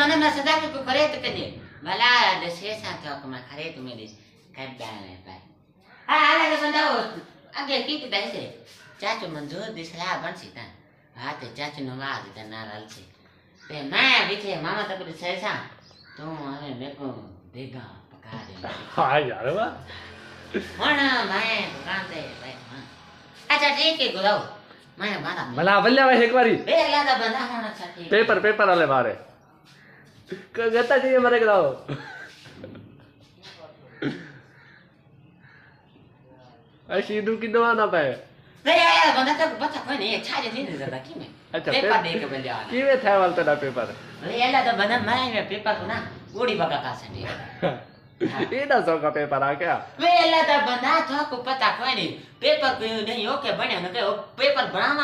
મને मैं सदा को करे तो कदे भला दसे साथ को मैं करे तो मेरे कड्डा है भाई आ आला के बंदा आगे की दे से चाचू मंजूर दिसला बनसीता हाथ चाचू नो वाज तना लाल से ते मैं बीचे मामा तक सेसा तो हमें मेरे को देगा पका दे હા યાર વાહ होना मैं दुकान से भाई अच्छा ठीक है गुलाव मैं मारा મને આ બલ્યા ભાઈ એકવારી बे लादा बंदा होना चाहिए પેપર પેપર આલે મારે ગતા જઈએ મારે કરાવો આ સીધું કીધું ના પાય बे यार बंदा तो बच्चा कोई नहीं छाजे नहीं देता की में अच्छा पेपर दे के बंदे आना કેવે થાય વાલતો ના પેપર बे लादा बंदा मैं पेपर को ना गोड़ी बका का से એના સોકા પેપર આ ક્યાં वे लादा बंदा तो को पता कोई नहीं पेपर को नहीं हो के बने ना के पेपर बनावा